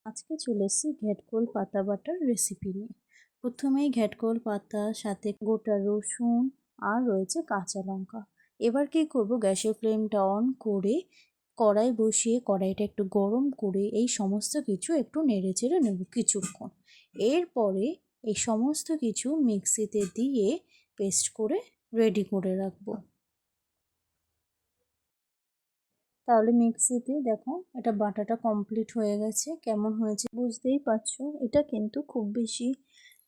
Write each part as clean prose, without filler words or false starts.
আজকে চলে এসেছি ঘেটকোল পাতা বাটার রেসিপি নিয়ে। প্রথমেই ঘেটকোল পাতা সাথে গোটা রসুন আর রয়েছে কাঁচা লঙ্কা। এবার কি করব, গ্যাসের ফ্লেমটা অন করে কড়াই বসিয়ে কড়াইটা একটু গরম করে এই সমস্ত কিছু একটু নেড়ে চেড়ে নেব কিছুক্ষণ। এরপরে এই সমস্ত কিছু মিক্সিতে দিয়ে পেস্ট করে রেডি করে রাখবো। তাহলে মিক্সিতে দেখো এটা বাটাটা কমপ্লিট হয়ে গেছে। কেমন হয়েছে বুঝতেই পারছো। এটা কিন্তু খুব বেশি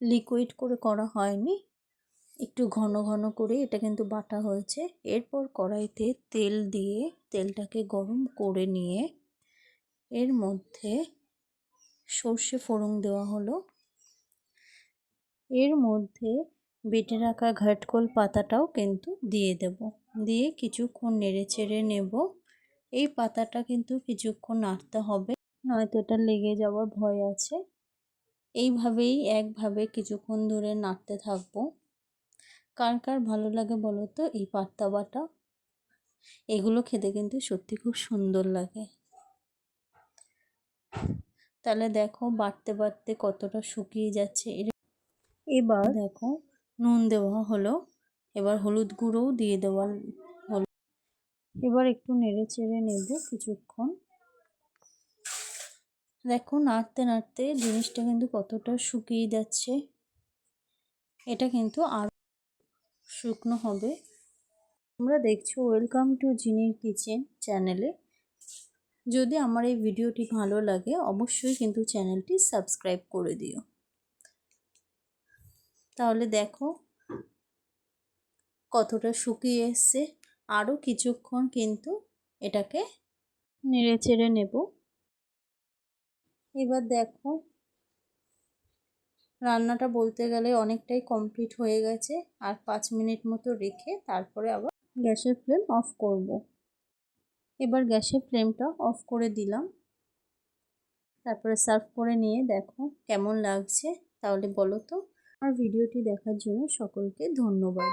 লিকুইড করে করা হয়নি, একটু ঘন ঘন করে এটা কিন্তু বাটা হয়েছে। এরপর কড়াইতে তেল দিয়ে তেলটাকে গরম করে নিয়ে এর মধ্যে সর্ষে ফোড়ন দেওয়া হলো। এর মধ্যে বেটে রাখা ঘাটকোল পাতাটাও কিন্তু দিয়ে দেব, দিয়ে কিছুক্ষণ নেড়ে চেড়ে নেব। এই পাতাটা কিন্তু কিছুক্ষণ নাড়তে হবে, নয়তো এটা লেগে যাওয়ার ভয় আছে। এইভাবেই একভাবে কিছুক্ষণ ধরে নাড়তে থাকবো। কার কার ভালো লাগে বলো তো এই পাতা বাটা? এগুলো খেতে কিন্তু সত্যি খুব সুন্দর লাগে। তাহলে দেখো বাটতে বাটতে কতটা শুকিয়ে যাচ্ছে। এবার দেখো নুন দেওয়া হলো, এবার হলুদ গুঁড়োও দিয়ে দেওয়া হলো। এবার একটু নেড়ে চেড়ে নেব কিছুক্ষণ। দেখো নাড়তে নাড়তে জিনিসটা কিন্তু কতটা শুকিয়ে যাচ্ছে। এটা কিন্তু আরও শুকনো হবে। তোমরা দেখছো ওয়েলকাম টু জিনির কিচেন চ্যানেলে। যদি আমার এই ভিডিওটি ভালো লাগে অবশ্যই কিন্তু চ্যানেলটি সাবস্ক্রাইব করে দিও। তাহলে দেখো কতটা শুকিয়ে এসছে। আরও কিছুক্ষণ কিন্তু এটাকে নেড়ে চেড়ে নেব। এবার দেখো রান্নাটা বলতে গেলে অনেকটাই কমপ্লিট হয়ে গেছে। আর 5 মিনিট মতো রেখে তারপরে আবার গ্যাসের ফ্লেম অফ করব। এবার গ্যাসের ফ্লেমটা অফ করে দিলাম। তারপরে সার্ভ করে নিয়ে দেখো কেমন লাগছে। তাহলে বলো তো। আমার ভিডিওটি দেখার জন্য সকলকে ধন্যবাদ।